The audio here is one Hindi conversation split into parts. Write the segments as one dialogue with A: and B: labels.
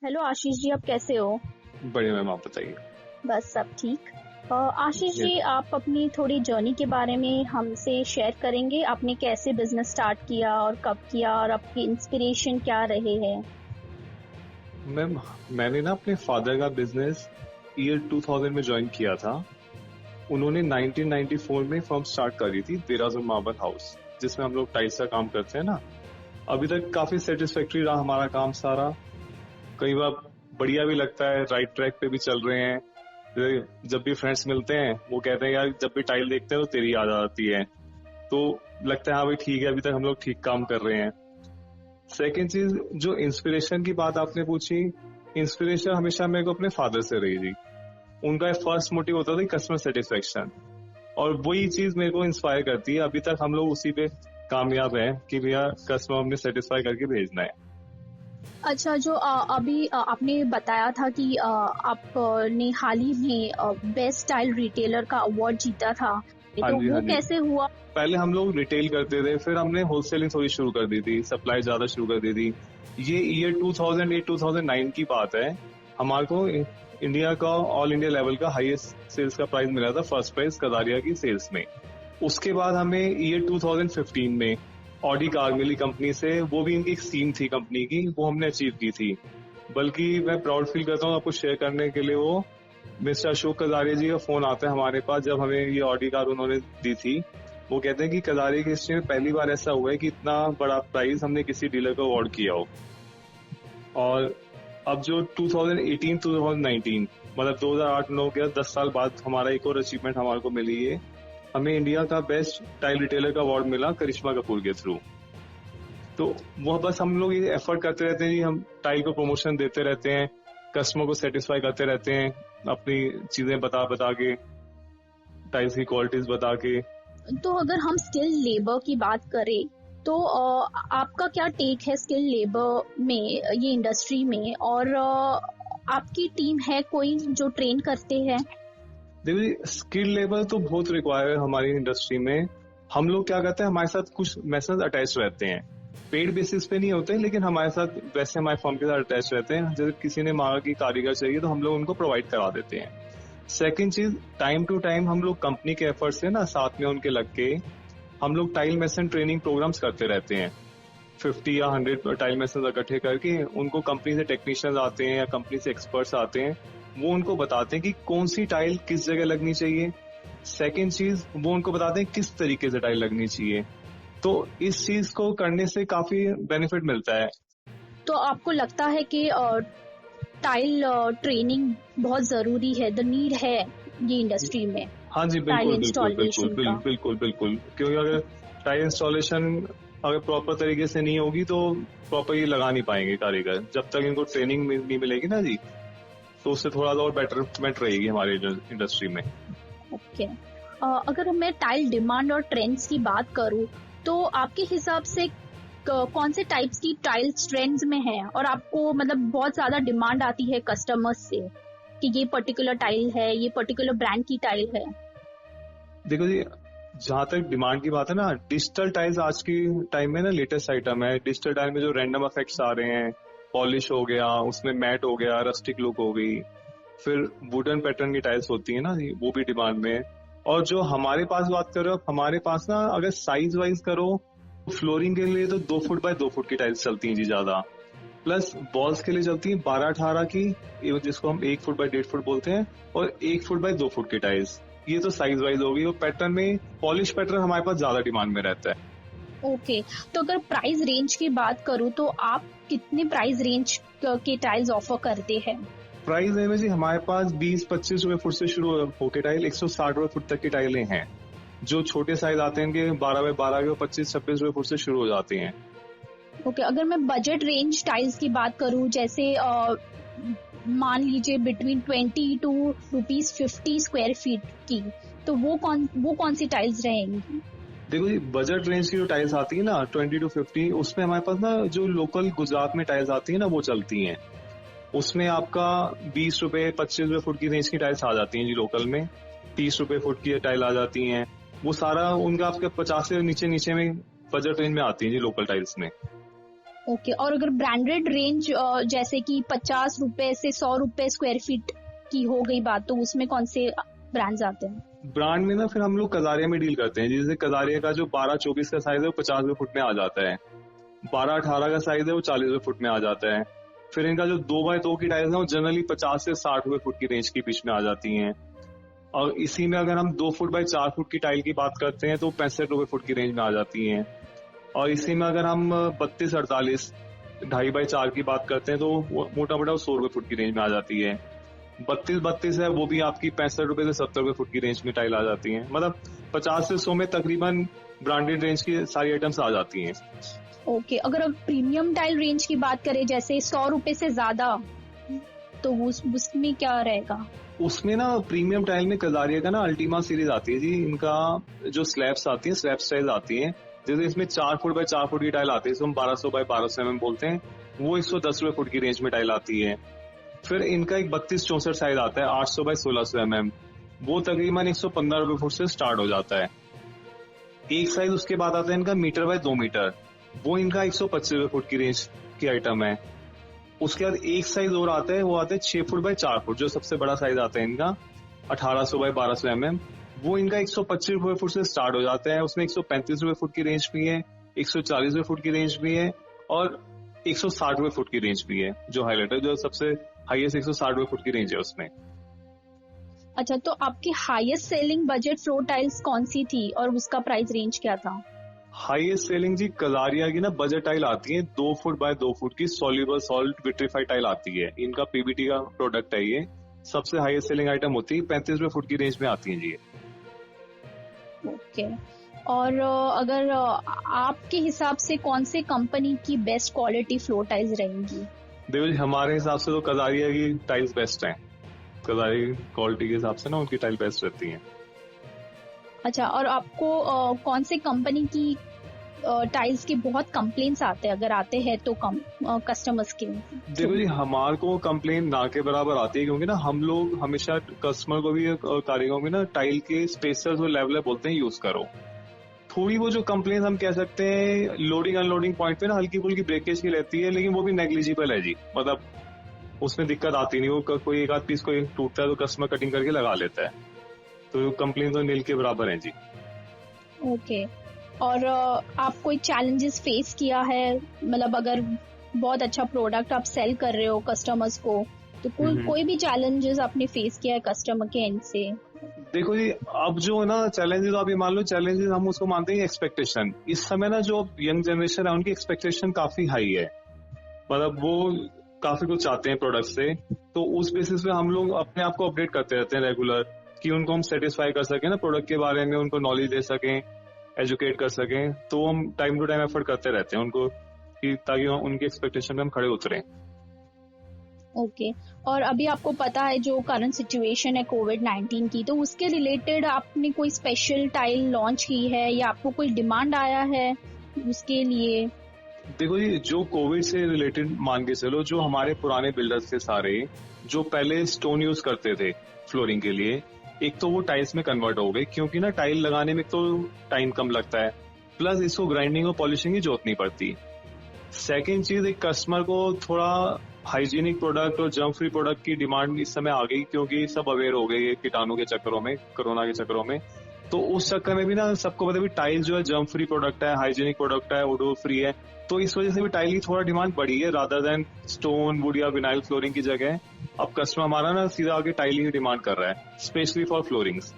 A: हेलो आशीष जी, आप कैसे हो?
B: बढ़िया मैम, आप बताइए।
A: बस सब ठीक। आशीष
B: यस।
A: जी, आप अपनी थोड़ी जर्नी के बारे में हमसे शेयर करेंगे? आपने कैसे बिजनेस स्टार्ट किया और कब किया और आपकी इंस्पिरेशन क्या रहे हैं?
B: मैम, मैंने ना अपने फादर का बिजनेस ईयर 2000 में ज्वाइन किया था। उन्होंने 1994 में फर्म स्टार्ट करी थी, देहरादून मार्बल हाउस, जिसमें हम लोग टाइल्स का काम करते हैं ना। अभी तक काफी सेटिस्फैक्ट्री रहा हमारा काम सारा। कई बार बढ़िया भी लगता है, राइट ट्रैक पे भी चल रहे हैं। जब भी फ्रेंड्स मिलते हैं वो कहते हैं यार जब भी टाइल देखते हैं तो तेरी याद आती है। तो लगता है हाँ भाई ठीक है, अभी तक हम लोग ठीक काम कर रहे हैं। सेकेंड चीज, जो इंस्पिरेशन की बात आपने पूछी, इंस्पिरेशन हमेशा मेरे को अपने फादर से रही थी। उनका फर्स्ट मोटिव होता था कस्टमर सेटिस्फेक्शन, और वही चीज मेरे को इंस्पायर करती है। अभी तक हम लोग उसी पे कामयाब हैं कि भैया कस्टमर हमने सेटिस्फाई करके भेजना है।
A: अच्छा, जो अभी आपने बताया था कि आपने हाल ही में बेस्ट स्टाइल रिटेलर का अवार्ड जीता था,
B: हाँ
A: तो
B: जी,
A: वो
B: हाँ जी।
A: कैसे हुआ?
B: पहले हम लोग रिटेल करते थे, फिर हमने होलसेलिंग थोड़ी शुरू कर दी थी, सप्लाई ज्यादा शुरू कर दी थी। ये ईयर 2008-2009 की बात है। हमारे को इंडिया का ऑल इंडिया लेवल का हाईएस्ट सेल्स का प्राइज मिला था, फर्स्ट प्राइज कदारिया की सेल्स में। उसके बाद हमें ईयर 2015 में ऑडी कार मिली कंपनी से, वो भी इनकी एक स्कीम थी कंपनी की, वो हमने अचीव की थी। बल्कि मैं प्राउड फील करता हूँ आपको शेयर करने के लिए, वो मिस्टर अशोक कदारिया जी का फोन आता है हमारे पास जब हमें ये ऑडी कार उन्होंने दी थी। वो कहते हैं कि कदारिया की हिस्ट्री में पहली बार ऐसा हुआ है कि इतना बड़ा प्राइज हमने किसी डीलर को अवार्ड किया हो। और अब जो 2018-2019 मतलब 2008-9 के 10 साल बाद हमारा एक और अचीवमेंट हमारे को मिली है। हमें इंडिया का बेस्ट टाइल रिटेलर का अवार्ड मिला करिश्मा कपूर के थ्रू। तो वह बस हम लोग ये एफर्ट करते रहते हैं कि हम टाइल को प्रमोशन देते रहते हैं, कस्टमर को सेटिस्फाई करते रहते हैं, अपनी चीजें बता बता के, टाइल्स की क्वालिटीज बता के।
A: तो अगर हम स्किल लेबर की बात करें तो आपका क्या टेक है स्किल लेबर में, ये इंडस्ट्री में? और आपकी टीम है कोई जो ट्रेन करते हैं?
B: देखो जी, स्किल लेवल तो बहुत रिक्वायर है हमारी इंडस्ट्री में। हम लोग क्या करते हैं, हमारे साथ कुछ मैसेज अटैच रहते हैं, पेड बेसिस पे नहीं होते, लेकिन हमारे साथ वैसे हमारे फर्म के साथ अटैच रहते हैं। जैसे किसी ने मांगा कि कारीगर चाहिए तो हम लोग उनको प्रोवाइड करा देते हैं। सेकंड चीज, टाइम टू टाइम हम लोग कंपनी के एफर्ट से ना साथ में उनके लग के हम लोग टाइल मेसन ट्रेनिंग प्रोग्राम्स करते रहते हैं। 50 या 100 टाइल मेसन इकट्ठे करके उनको कंपनी से टेक्नीशियंस आते हैं या कंपनी से एक्सपर्ट्स आते हैं, वो उनको बताते हैं कि कौन सी टाइल किस जगह लगनी चाहिए। सेकेंड चीज, वो उनको बताते हैं किस तरीके से टाइल लगनी चाहिए। तो इस चीज को करने से काफी बेनिफिट मिलता है।
A: तो आपको लगता है कि टाइल ट्रेनिंग बहुत जरूरी है, द नीड है ये इंडस्ट्री में,
B: हाँ जी,
A: टाइल
B: बिल्कुल बिल्कुल बिल्कुल
A: इंस्टॉलेशन का?
B: बिल्कुल बिल्कुल, क्योंकि अगर टाइल इंस्टॉलेशन अगर प्रॉपर तरीके से नहीं होगी तो प्रॉपर ये लगा नहीं पाएंगे कारीगर, जब तक इनको ट्रेनिंग नहीं मिलेगी ना जी। तो उससे थोड़ा सा और बेटरमेंट रहेगी हमारी इंडस्ट्री में।
A: ओके। अगर मैं टाइल डिमांड और ट्रेंड्स की बात करूं तो आपके हिसाब से कौन से टाइप्स की टाइल्स ट्रेंड्स में है और आपको मतलब बहुत ज्यादा डिमांड आती है कस्टमर्स से कि ये पर्टिकुलर टाइल है, ये पर्टिकुलर ब्रांड की टाइल है?
B: देखो जी, जहां तक डिमांड की बात है ना, डिजिटल टाइल्स आज की टाइम में ना लेटेस्ट आइटम है। डिजिटल टाइल में जो रैंडम इफेक्ट्स आ रहे हैं, पॉलिश हो गया, उसमें मैट हो गया, रस्टिक लुक हो गई, फिर वुडन पैटर्न की टाइल्स होती है ना जी, वो भी डिमांड में है। और जो हमारे पास बात करो, हमारे पास ना अगर साइज वाइज करो, फ्लोरिंग के लिए तो 2 फुट बाय 2 फुट की टाइल्स चलती हैं जी ज्यादा। प्लस बॉल्स के लिए चलती है 12-18 की, जिसको हम 1 फुट बाय 1.5 फुट बोलते हैं, और 1 फुट बाय 2 फुट की टाइल्स। ये तो साइज वाइज होगी। और पैटर्न में पॉलिश पैटर्न हमारे पास ज्यादा डिमांड में रहता है।
A: ओके। तो अगर प्राइस रेंज की बात करूं तो आप कितने प्राइस रेंज के टाइल्स ऑफर करते हैं?
B: प्राइस है जी, हमारे पास 20-25 रुपए फुट से शुरू होके टाइल 160 रुपए फुट तक की टाइलें हैं। जो छोटे साइज आते हैं इनके 12 बाय 12 के 25-26 रुपए फुट से शुरू हो जाती हैं।
A: ओके। अगर मैं बजट रेंज टाइल्स की बात करूं, जैसे मान लीजिए बिटवीन 20 टू ₹50 स्क्वायर फीट की, तो वो कौन सी टाइल्स रहेंगी?
B: देखो जी, बजट रेंज की जो टाइल्स आती है ना 20 to 50, उसमें हमारे पास ना जो लोकल गुजरात में टाइल्स आती है ना वो चलती हैं। उसमें आपका 20 रुपए 25 रुपए फुट की रेंज की टाइल्स आ जाती हैं जी लोकल में। 30 रुपए फुट की टाइल आ जाती हैं। वो सारा उनका आपके 50 से नीचे नीचे में बजट रेंज में आती है जी लोकल टाइल्स में।
A: ओके, और अगर ब्रांडेड रेंज जैसे कि 50 रुपए से 100 रुपए स्क्वायर फीट की हो गई बात, तो उसमें कौन से ब्रांड्स आते हैं?
B: ब्रांड में ना फिर हम लोग कजारिया में डील करते हैं। जैसे कजारिया का जो 12-24 का साइज है वो 50 रुपए फुट में आ जाता है, 12-18 का साइज है वो 40 रुपए फुट में आ जाता है। फिर इनका जो 2x2 की टाइल्स है वो जनरली 50 से 60 रुपए फुट की रेंज के बीच में आ जाती हैं। और इसी में अगर हम 2 फुट बाय 4 फुट की टाइल की बात करते हैं तो 65 रुपए फुट की रेंज में आ जाती हैं। और इसी में अगर हम 32-48 2.5x4 की बात करते हैं तो मोटा मोटा 100 रुपए फुट की रेंज में आ जाती है। 32-32 है वो भी आपकी 65 रुपए से 70 रुपए फुट की रेंज में टाइल आ जाती है। मतलब 50 से 100 में तकरीबन ब्रांडेड रेंज की सारी आइटम्स आ जाती हैं।
A: ओके, अगर अब प्रीमियम टाइल रेंज की बात करें जैसे 100 रुपए से ज्यादा, तो उसमें क्या रहेगा?
B: उसमें ना प्रीमियम टाइल में कजारिया का ना अल्टीमा सीरीज आती है जी। इनका जो स्लैब्स आती है, स्लैब स्टाइल आती है। जैसे इसमें 4 फुट बाय 4 फुट की टाइल आती है, इसको हम 1200 बाय 1200 mm बोलते हैं, वो 110 रुपए फुट की रेंज में टाइल आती है। फिर इनका एक 32-64 साइज आता है 800 बाय 1600 mm, वो तकरीबन 115 रुपए फुट से स्टार्ट हो जाता है। एक साइज उसके बाद आता है इनका मीटर बाय 2 मीटर, वो इनका 125 रुपए फुट की रेंज की आइटम है। उसके बाद एक साइज और आता है, वो आता है 6 फुट बाय 4 फुट, जो सबसे बड़ा साइज आता है इनका 1800 बाय 1200 mm, वो इनका 125 रुपए फुट से स्टार्ट हो जाता है। उसमें 135 रुपए फुट की रेंज भी है, 140 रुपए फुट की रेंज भी है और 160 रुपए फुट की रेंज भी है। जो हाईलाइटर जो सबसे हाईएस्ट 160 रुपए फुट की रेंज है उसमें।
A: अच्छा, तो आपकी highest selling budget floor tiles कौन सी थी और उसका प्राइस रेंज क्या था?
B: हाईएस्ट सेलिंग जी कजारिया की ना बजट टाइल आती है 2 फुट बाय 2 फुट की सॉल्युबल सॉल्ट विट्रीफाइड टाइल आती है। इनका पीबीटी का प्रोडक्ट है ये। सबसे हाईएस्ट सेलिंग आइटम होती है, 35 रुपए फुट की रेंज में आती है जी।
A: ओके, और अगर आपके हिसाब से कौन से कंपनी की बेस्ट क्वालिटी फ्लोर टाइल्स रहेंगी?
B: देखो जी, हमारे हिसाब से तो कजारिया की टाइल्स बेस्ट हैं। कजारिया क्वालिटी के हिसाब से ना उनकी टाइल बेस्ट रहती है।
A: अच्छा, और आपको कौन से कंपनी की टाइल्स के बहुत कंप्लेंट्स आते हैं, अगर आते हैं तो कस्टमर्स के?
B: देखो जी, हमारे को कंप्लेन ना के बराबर आती है, क्योंकि ना हम लोग हमेशा कस्टमर को भी और कारीगरों को भी ना टाइल के स्पेसर्स और लेवलर बोलते हैं यूज करो। थोड़ी वो जो कंप्लेन हम कह सकते हैं लोडिंग अनलोडिंग पॉइंट पे ना हल्की फुल्की ब्रेकेज की रहती है, लेकिन वो भी नेग्लिजिबल है जी। मतलब उसमें दिक्कत आती नहीं। वो कोई एक आध पीस कोई टूटता है तो कस्टमर कटिंग करके लगा लेता है, तो कंप्लेन तो नील के बराबर है जी।
A: ओके, और आप कोई चैलेंजेस फेस किया है? मतलब अगर बहुत अच्छा प्रोडक्ट आप सेल कर रहे हो कस्टमर्स को, तो कोई भी चैलेंजेस आपने फेस किया है कस्टमर के एंड से?
B: देखो जी, अब जो है ना चैलेंजेस, आप ये मान लो चैलेंजेस हम उसको मानते हैं एक्सपेक्टेशन। इस समय ना जो यंग जनरेशन है उनकी एक्सपेक्टेशन काफी हाई है। मतलब वो काफी कुछ चाहते हैं प्रोडक्ट से, तो उस बेसिस पे हम लोग अपने आप को अपडेट करते रहते हैं रेगुलर, कि उनको हम सेटिस्फाई कर सकें ना प्रोडक्ट के बारे में, उनको नॉलेज दे सकें, एजुकेट कर सकें। तो हम टाइम टू टाइम एफर्ट करते रहते हैं उनको, ताकि उनकी एक्सपेक्टेशन पे हम खड़े उतरें।
A: ओके, और अभी आपको पता है जो करंट सिचुएशन है कोविड-19 की, तो उसके रिलेटेड आपने कोई स्पेशल टाइल लॉन्च की है या आपको कोई डिमांड आया है उसके लिए?
B: देखो जी, जो कोविड से रिलेटेड मान के चलो, जो हमारे पुराने बिल्डर्स थे सारे, जो पहले स्टोन यूज करते थे फ्लोरिंग के लिए, एक तो वो टाइल्स में कन्वर्ट हो गए, क्योंकि ना टाइल लगाने में तो टाइम कम लगता है, प्लस इसको ग्राइंडिंग और पॉलिशिंग की जरूरत नहीं पड़ती। सेकेंड चीज, एक कस्टमर को थोड़ा हाइजीनिक प्रोडक्ट और जर्म फ्री प्रोडक्ट की डिमांड इस समय आ गई, क्योंकि सब अवेयर हो गए कीटाणु के चक्करों में, कोरोना के चक्करों में। तो उस चक्कर में भी ना सबको पता भी टाइल जो है जर्म फ्री प्रोडक्ट है, हाइजीनिक प्रोडक्ट है, ओडोर फ्री है, तो इस वजह से भी टाइल की थोड़ा डिमांड बढ़ी है, रादर देन स्टोन वुड या विनाइल फ्लोरिंग की जगह अब कस्टमर हमारा ना सीधा आगे टाइल ही डिमांड कर रहा है, स्पेशली फॉर फ्लोरिंग्स।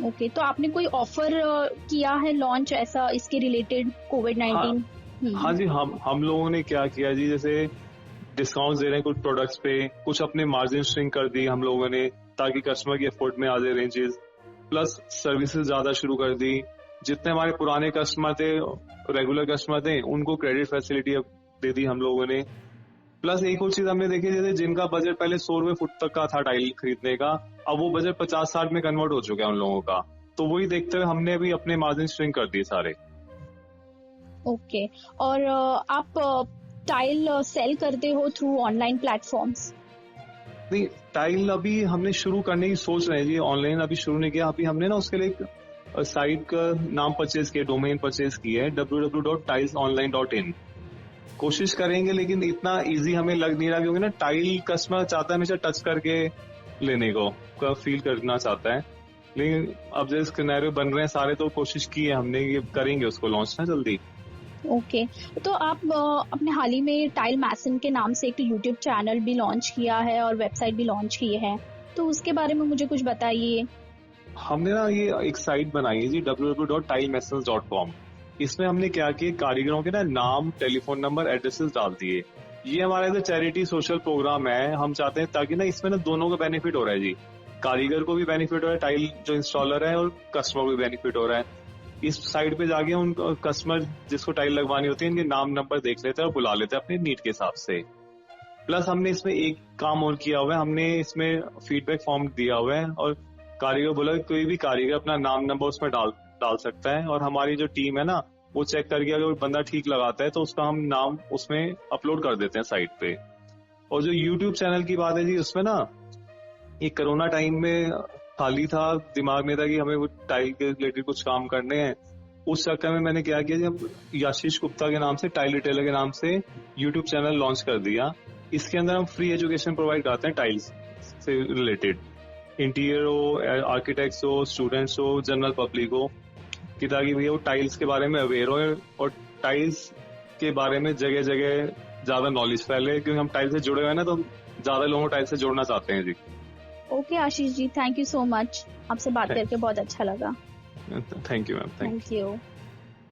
A: ओके, तो आपने कोई ऑफर किया है लॉन्च ऐसा इसके रिलेटेड कोविड-19?
B: हाँ जी, हम लोगों ने क्या किया जी, जैसे डिस्काउंट दे रहे हैं कुछ प्रोडक्ट्स पे, कुछ अपने मार्जिन श्रिंक कर दी हम लोगों ने, ताकि कस्टमर की अफोर्ड में आ जाए रेंजेस, प्लस सर्विसेज ज्यादा शुरू कर दी। जितने हमारे पुराने कस्टमर थे, रेगुलर कस्टमर थे, उनको क्रेडिट फैसिलिटी दे दी हम लोगों ने। प्लस एक और चीज हमने देखी, जैसे जिनका बजट पहले 100 रुपए फुट तक का था टाइल खरीदने का, अब वो बजट 50-60 में कन्वर्ट हो चुका है उन लोगों का। तो वही देखते हुए हमने भी अपने मार्जिन श्रिंक कर दिए सारे।
A: ओके, और आप टाइल सेल करते हो थ्रू ऑनलाइन प्लेटफॉर्म्स?
B: नहीं, टाइल अभी हमने शुरू करने की सोच रहे हैं जी, ऑनलाइन अभी शुरू नहीं किया। अभी हमने ना उसके लिए एक साइट का नाम परचेज किया, डोमेन परचेज की है www.tilesonline.in। कोशिश करेंगे, लेकिन इतना इजी हमें लग नहीं रहा, क्योंकि ना टाइल कस्टमर चाहता है हमेशा टच करके लेने को फील करना चाहता है। लेकिन अब जैसे सिनेरियो बन रहे हैं सारे, तो कोशिश की है हमने, ये करेंगे उसको लॉन्च ना जल्दी।
A: ओके तो आप अपने हाल ही में टाइल मैसन के नाम से एक यूट्यूब चैनल भी लॉन्च किया है और वेबसाइट भी लॉन्च की है, तो उसके बारे में मुझे कुछ बताइए।
B: हमने ना ये एक साइट बनाई है जी, www.tilemasons.com। इसमें हमने क्या किया, कारीगरों के ना नाम, टेलीफोन नंबर, एड्रेसेस डाल दिए। ये हमारा जो चैरिटी सोशल प्रोग्राम है, हम चाहते हैं ताकि ना इसमें ना दोनों का बेनिफिट हो रहा है जी, कारीगर को भी बेनिफिट हो रहा है, टाइल जो इंस्टॉलर है, और कस्टमर को भी बेनिफिट हो रहा है। इस साइट पे जाके उन कस्टमर जिसको टाइल लगवानी होती है, इनके नाम नंबर देख लेते हैं और बुला लेते हैं अपने नीड के हिसाब से। प्लस हमने इसमें एक काम और किया हुआ है, हमने इसमें फीडबैक फॉर्म दिया हुआ है, और कारीगर बोला कोई भी कारीगर अपना नाम नंबर उसमें डाल सकता है, और हमारी जो टीम है ना वो चेक करके अगर बंदा ठीक लगाता है तो उसका हम नाम उसमें अपलोड कर देते हैं साइट पे। और जो यूट्यूब चैनल की बात है जी, उसमें ना ये कोरोना टाइम में खाली था, दिमाग में था कि हमें वो टाइल के रिलेटेड कुछ काम करने हैं। उस चक्कर में मैंने क्या किया, जब आशीष गुप्ता के नाम से, टाइल रिटेलर के नाम से यूट्यूब चैनल लॉन्च कर दिया। इसके अंदर हम फ्री एजुकेशन प्रोवाइड करते हैं टाइल्स से रिलेटेड, इंटीरियर हो, आर्किटेक्ट्स हो, स्टूडेंट्स हो, जनरल पब्लिक हो, कि ताकि भैया वो टाइल्स के बारे में अवेयर हो और टाइल्स के बारे में जगह जगह ज्यादा नॉलेज फैले, क्योंकि हम टाइल्स से जुड़े हुए हैं ना, तो ज्यादा लोगों को टाइल्स से जोड़ना चाहते हैं जी।
A: Okay Ashish ji, thank you so much, आपसे बात करके बहुत अच्छा लगा।
B: Thank you ma'am,
A: thank you.